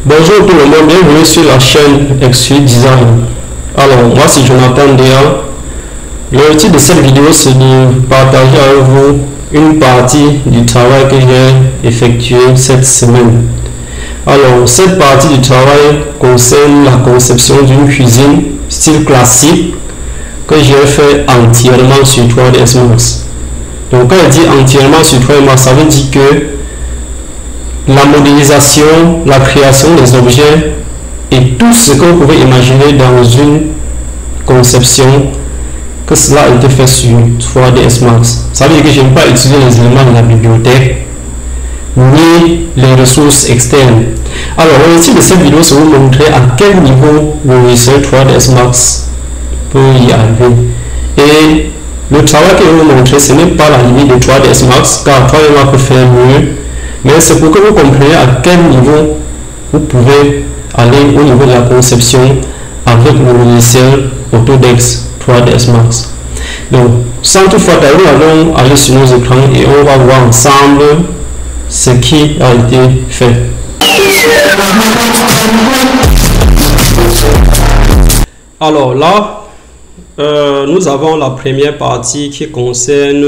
Bonjour tout le monde, bienvenue sur la chaîne Exfluid Design. Alors, moi c'est Jonathan Déa. Le titre de cette vidéo c'est de partager avec vous une partie du travail que j'ai effectué cette semaine. Alors, cette partie du travail concerne la conception d'une cuisine style classique que j'ai fait entièrement sur 3ds Max. Donc, quand je dis entièrement sur 3ds Max, ça veut dire que la modélisation, la création des objets et tout ce que vous pouvez imaginer dans une conception, que cela a été fait sur 3ds Max. Ça veut dire que je n'ai pas utilisé les éléments de la bibliothèque ni les ressources externes. Alors, l'objectif de cette vidéo, c'est de vous montrer à quel niveau le logiciel 3ds Max peut y arriver. Et le travail que je vais vous montrer, ce n'est pas la limite de 3ds Max, car 3ds Max peut faire mieux. Mais c'est pour que vous compreniez à quel niveau vous pouvez aller au niveau de la conception avec le logiciel Autodesk 3ds Max. Donc, sans toutefois tarder, nous allons aller sur nos écrans et on va voir ensemble ce qui a été fait. Alors là, nous avons la première partie qui concerne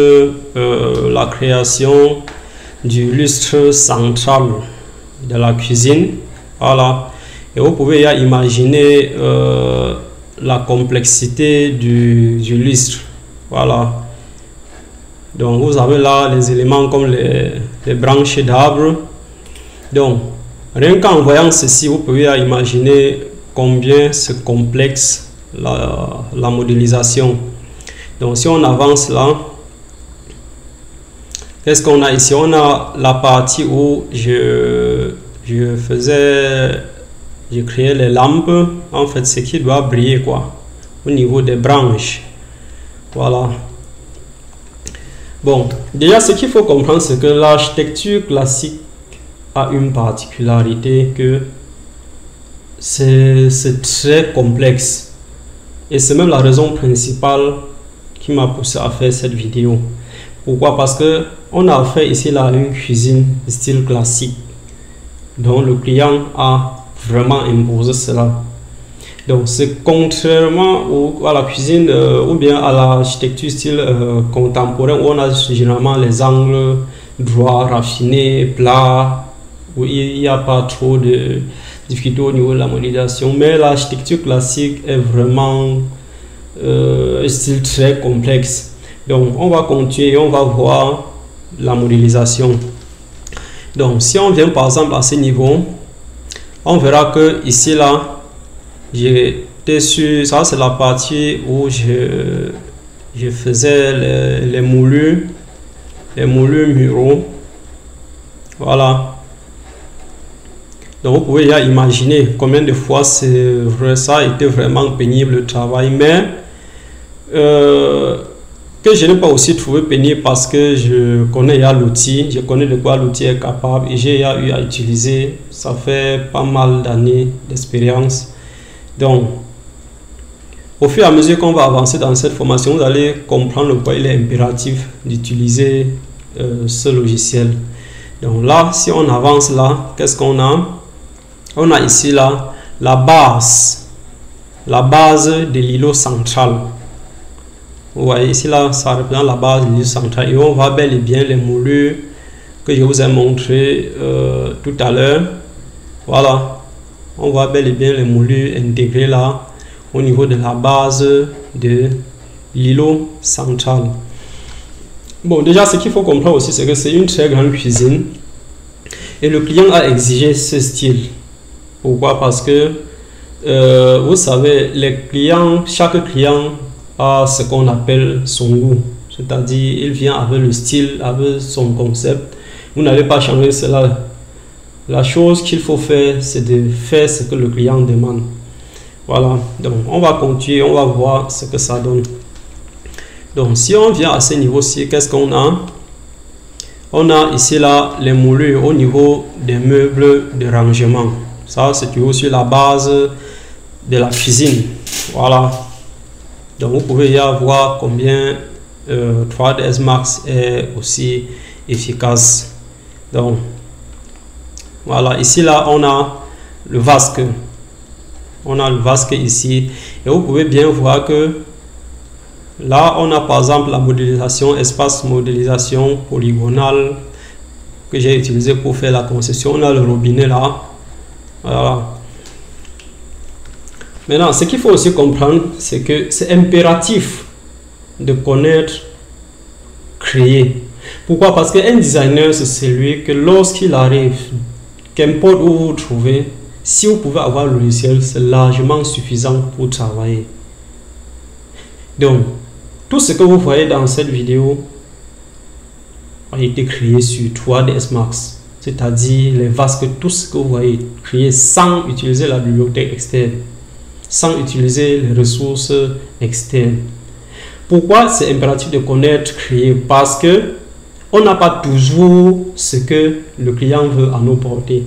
la création du lustre central de la cuisine. Voilà, et vous pouvez imaginer la complexité du lustre. Voilà, donc vous avez là les éléments comme les branches d'arbres. Donc rien qu'en voyant ceci, vous pouvez imaginer combien c'est complexe la modélisation. Donc si on avance là, qu'est-ce qu'on a ici? On a la partie où je créais les lampes, en fait ce qui doit briller quoi, au niveau des branches. Voilà. Bon, déjà ce qu'il faut comprendre, c'est que l'architecture classique a une particularité, que c'est très complexe, et c'est même la raison principale qui m'a poussé à faire cette vidéo. Pourquoi? Parce que on a fait ici là une cuisine style classique, dont le client a vraiment imposé cela. Donc c'est contrairement à la cuisine ou bien à l'architecture style contemporain, où on a généralement les angles droits, raffinés, plats, où il n'y a pas trop de difficultés au niveau de la modélisation. Mais l'architecture classique est vraiment un style très complexe. Donc on va continuer et on va voir la modélisation. Donc si on vient par exemple à ce niveau, on verra que ici là, j'étais sur, ça c'est la partie où je faisais les moulures muraux. Voilà. Donc vous pouvez imaginer combien de fois ça a été vraiment pénible le travail, mais que je n'ai pas aussi trouvé pénible parce que je connais l'outil, je connais de quoi l'outil est capable et j'ai eu à utiliser. Ça fait pas mal d'années d'expérience. Donc au fur et à mesure qu'on va avancer dans cette formation, vous allez comprendre pourquoi il est impératif d'utiliser ce logiciel. Donc là, si on avance là, qu'est-ce qu'on a? On a ici là la base de l'îlot central. Vous voyez ici là, ça représente la base de l'îlot central, et on voit bel et bien les moulures que je vous ai montré tout à l'heure. Voilà, on voit bel et bien les moulures intégrées là au niveau de la base de l'îlot central. Bon, déjà ce qu'il faut comprendre aussi, c'est que c'est une très grande cuisine et le client a exigé ce style. Pourquoi? Parce que vous savez, chaque client a ce qu'on appelle son goût, c'est-à-dire il vient avec le style, avec son concept. Vous n'allez pas changer cela. La chose qu'il faut faire, c'est de faire ce que le client demande. Voilà, donc on va continuer, on va voir ce que ça donne. Donc si on vient à ce niveau-ci, qu'est-ce qu'on a? On a ici là les moulures au niveau des meubles de rangement. Ça c'est toujours sur la base de la cuisine. Voilà, donc vous pouvez voir combien 3ds Max est aussi efficace. Donc voilà, ici là on a le VASC. On a le VASC ici. Et vous pouvez bien voir que là, on a par exemple la modélisation, espace modélisation polygonale que j'ai utilisé pour faire la concession. On a le robinet là. Voilà. Maintenant, ce qu'il faut aussi comprendre, c'est que c'est impératif de connaître, créer. Pourquoi? Parce qu'un designer, c'est celui que lorsqu'il arrive, qu'importe où vous vous trouvez, si vous pouvez avoir le logiciel, c'est largement suffisant pour travailler. Donc, tout ce que vous voyez dans cette vidéo a été créé sur 3ds Max, c'est-à-dire les VASC, tout ce que vous voyez créé sans utiliser la bibliothèque externe, sans utiliser les ressources externes. Pourquoi c'est impératif de connaître, créer? Parce que on n'a pas toujours ce que le client veut à nos portées.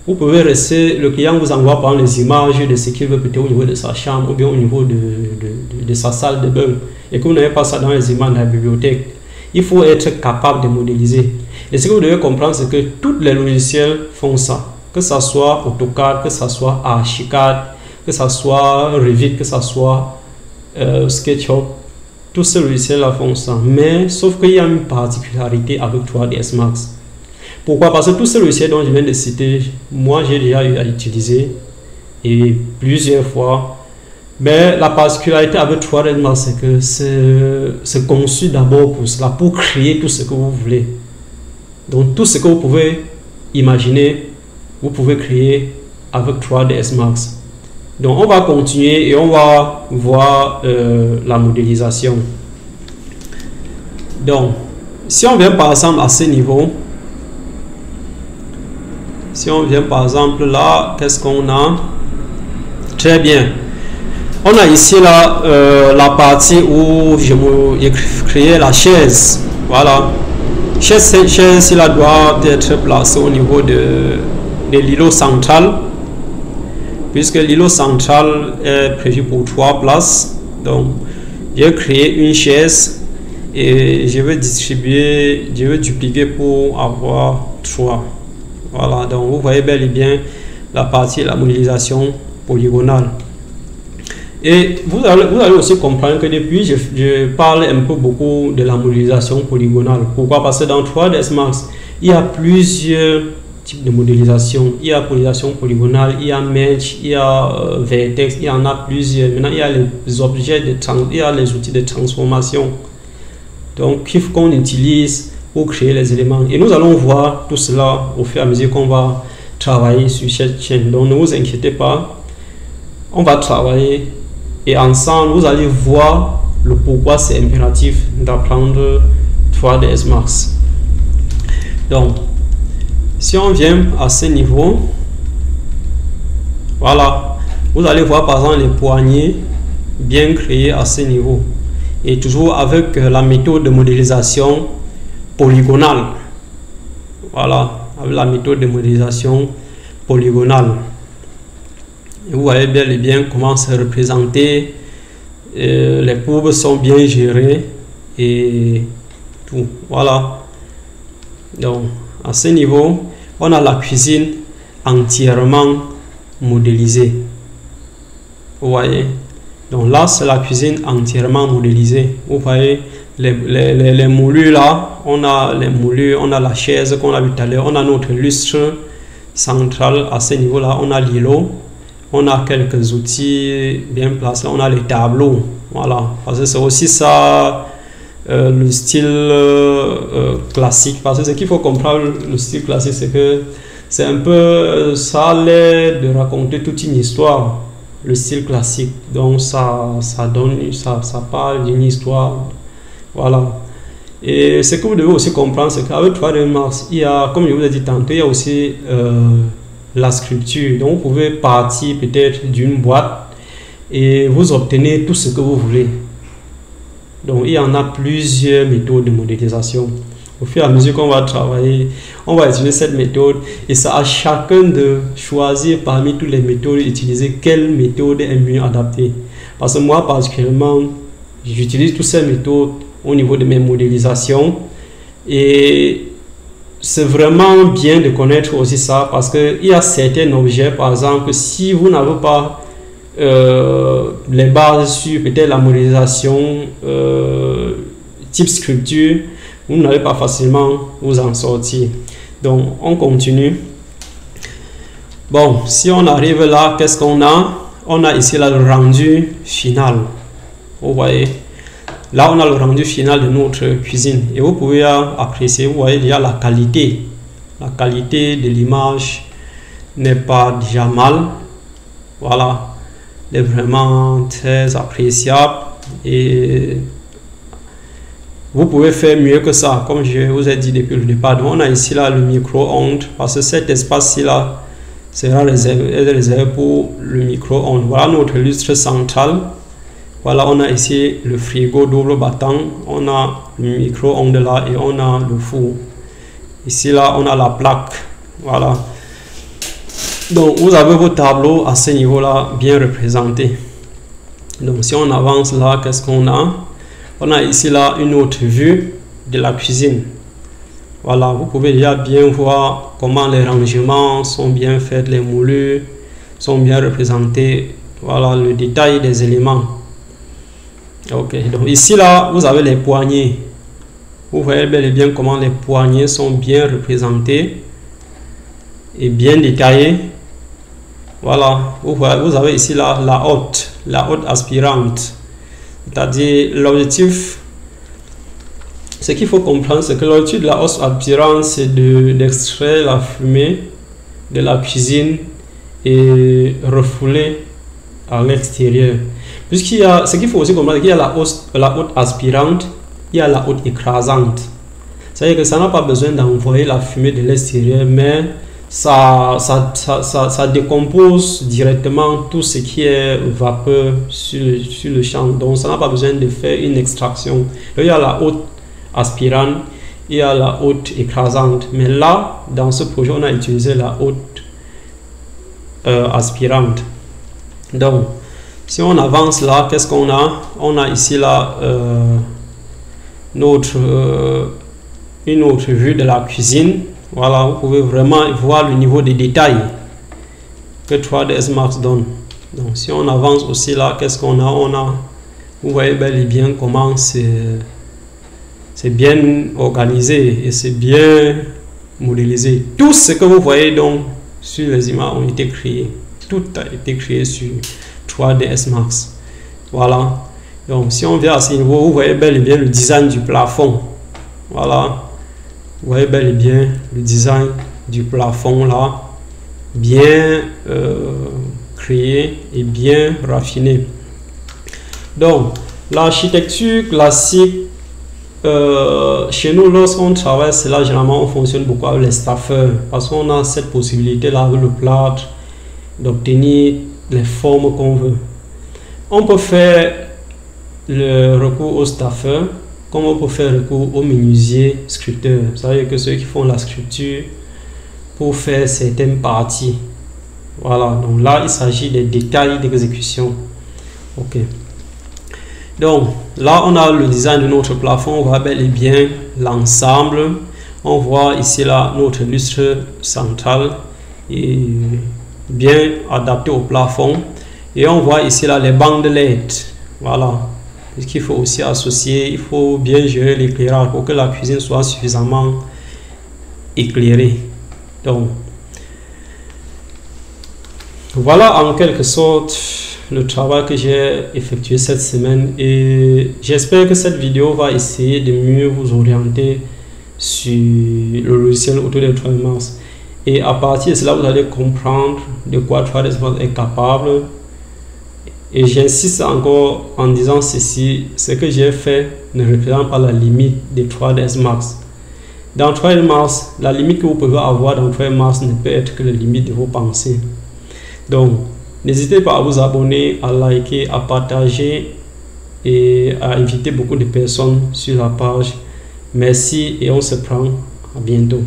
Vous pouvez rester, le client vous envoie par les images de ce qu'il veut peut-être au niveau de sa chambre ou bien au niveau de sa salle de bain, et que vous n'avez pas ça dans les images de la bibliothèque. Il faut être capable de modéliser. Et ce que vous devez comprendre, c'est que tous les logiciels font ça. Que ce soit AutoCAD, que ce soit Archicad, que ce soit Revit, que ce soit SketchUp, tous ces logiciels-là font ça. Mais sauf qu'il y a une particularité avec 3ds Max. Pourquoi? Parce que tous ces logiciels dont je viens de citer, moi j'ai déjà eu à utiliser et plusieurs fois. Mais la particularité avec 3ds Max, c'est que c'est conçu d'abord pour cela, pour créer tout ce que vous voulez. Donc tout ce que vous pouvez imaginer, vous pouvez créer avec 3ds Max. Donc on va continuer et on va voir la modélisation. Donc si on vient par exemple à ce niveau, si on vient par exemple là, qu'est-ce qu'on a? Très bien. On a ici là la partie où j'ai créé la chaise. Voilà. Chaise là doit être placée au niveau de l'îlot central, puisque l'îlot central est prévu pour 3 places. Donc j'ai créé une chaise et je vais dupliquer pour avoir 3. Voilà, donc vous voyez bel et bien la partie, la modélisation polygonale. Et vous allez aussi comprendre que depuis, je parle un peu beaucoup de la modélisation polygonale. Pourquoi? Parce que dans 3ds Max, il y a plusieurs types de modélisation. Il y a modélisation polygonale, il y a Mesh, il y a Vertex, il y en a plusieurs. Maintenant, il y a les objets il y a les outils de transformation. Donc, qu'on utilise pour créer les éléments. Et nous allons voir tout cela au fur et à mesure qu'on va travailler sur cette chaîne. Donc, ne vous inquiétez pas. On va travailler et ensemble, vous allez voir le pourquoi c'est impératif d'apprendre 3ds Max. Donc, si on vient à ce niveau, voilà, vous allez voir par exemple les poignées bien créées à ce niveau. Et toujours avec la méthode de modélisation polygonale. Voilà, avec la méthode de modélisation polygonale. Et vous voyez bien et bien comment c'est représenté. Les courbes sont bien gérées et tout. Voilà. Donc, à ce niveau, on a la cuisine entièrement modélisée. Vous voyez. Donc là, c'est la cuisine entièrement modélisée. Vous voyez les moulures là. On a les moulures, on a la chaise qu'on a vu tout à l'heure. On a notre lustre central à ce niveau-là. On a l'îlot. On a quelques outils bien placés. On a les tableaux. Voilà. Parce que c'est aussi ça le style classique. Parce que ce qu'il faut comprendre, le style classique, c'est que c'est un peu ça a l'air de raconter toute une histoire. Le style classique, donc ça parle d'une histoire. Voilà. Et ce que vous devez aussi comprendre, c'est qu'avec 3ds Max, il y a, comme je vous ai dit tantôt, il y a aussi la sculpture. Donc vous pouvez partir peut-être d'une boîte et vous obtenez tout ce que vous voulez. Donc il y en a plusieurs méthodes de modélisation. Au fur et à mesure qu'on va travailler, on va utiliser cette méthode et c'est à chacun de choisir parmi toutes les méthodes, utiliser quelle méthode est mieux adaptée. Parce que moi particulièrement, j'utilise toutes ces méthodes au niveau de mes modélisations et c'est vraiment bien de connaître aussi ça, parce qu'il y a certains objets, par exemple, si vous n'avez pas les bases sur peut-être la modélisation type sculpture, vous n'allez pas facilement vous en sortir. Donc on continue. Bon, si on arrive là, qu'est-ce qu'on a? On a ici là le rendu final. Vous voyez, là on a le rendu final de notre cuisine, et vous pouvez apprécier. Vous voyez, il y a la qualité de l'image n'est pas déjà mal. Voilà, elle est vraiment très appréciable, et vous pouvez faire mieux que ça, comme je vous ai dit depuis le départ. Donc on a ici là le micro-ondes, parce que cet espace-ci là sera réservé pour le micro-ondes. Voilà notre lustre central. Voilà, on a ici le frigo double battant, on a le micro-ondes là, et on a le four. Ici là on a la plaque. Voilà, donc vous avez vos tableaux à ce niveau là bien représentés. Donc si on avance là, qu'est-ce qu'on a? On a ici là une autre vue de la cuisine. Voilà, vous pouvez déjà bien voir comment les rangements sont bien faits, les moulures sont bien représentés. Voilà le détail des éléments. Ok, donc ici là vous avez les poignées. Vous voyez bel et bien comment les poignées sont bien représentées et bien détaillées. Voilà, vous avez ici là la hotte aspirante. C'est-à-dire l'objectif, ce qu'il faut comprendre, c'est que l'objectif de la hotte aspirante, c'est d'extraire la fumée de la cuisine et refouler à l'extérieur. Puisqu'il y a, ce qu'il faut aussi comprendre, qu'il y a la hotte aspirante, il y a la hotte écrasante. C'est-à-dire que ça n'a pas besoin d'envoyer la fumée de l'extérieur, mais ça décompose directement tout ce qui est vapeur sur le champ. Donc ça n'a pas besoin de faire une extraction. Donc, il y a la hotte aspirante, il y a la hotte écrasante. Mais là, dans ce projet, on a utilisé la hotte aspirante. Donc, si on avance là, qu'est-ce qu'on a? On a ici là une autre vue de la cuisine. Voilà, vous pouvez vraiment voir le niveau de détail que 3ds Max donne. Donc si on avance aussi là, qu'est-ce qu'on a? Vous voyez bel et bien comment c'est bien organisé et c'est bien modélisé. Tout ce que vous voyez donc sur les images ont été créés. Tout a été créé sur 3ds Max. Voilà. Donc si on vient à ce niveau, vous voyez bel et bien le design du plafond. Voilà. Vous voyez bel et bien le design du plafond là, bien créé et bien raffiné. Donc l'architecture classique, chez nous lorsqu'on travaille cela, généralement on fonctionne beaucoup avec les staffeurs, parce qu'on a cette possibilité là avec le plâtre d'obtenir les formes qu'on veut. On peut faire le recours au staffeur, comme on peut faire recours aux menuisiers sculpteurs. Vous savez que ceux qui font la sculpture pour faire certaines parties. Voilà, donc là il s'agit des détails d'exécution. Ok, donc là on a le design de notre plafond. On voit bel et bien l'ensemble. On voit ici là notre lustre central et bien adapté au plafond, et on voit ici là les bandes LED. Voilà, ce qu'il faut aussi associer, il faut bien gérer l'éclairage pour que la cuisine soit suffisamment éclairée. Donc voilà en quelque sorte le travail que j'ai effectué cette semaine, et j'espère que cette vidéo va essayer de mieux vous orienter sur le logiciel autour des 3ds Max, et à partir de cela vous allez comprendre de quoi 3ds Max est capable. Et j'insiste encore en disant ceci, ce que j'ai fait ne représente pas la limite de 3ds Max. Dans 3ds Max, la limite que vous pouvez avoir dans 3ds Max ne peut être que la limite de vos pensées. Donc, n'hésitez pas à vous abonner, à liker, à partager et à inviter beaucoup de personnes sur la page. Merci et on se prend à bientôt.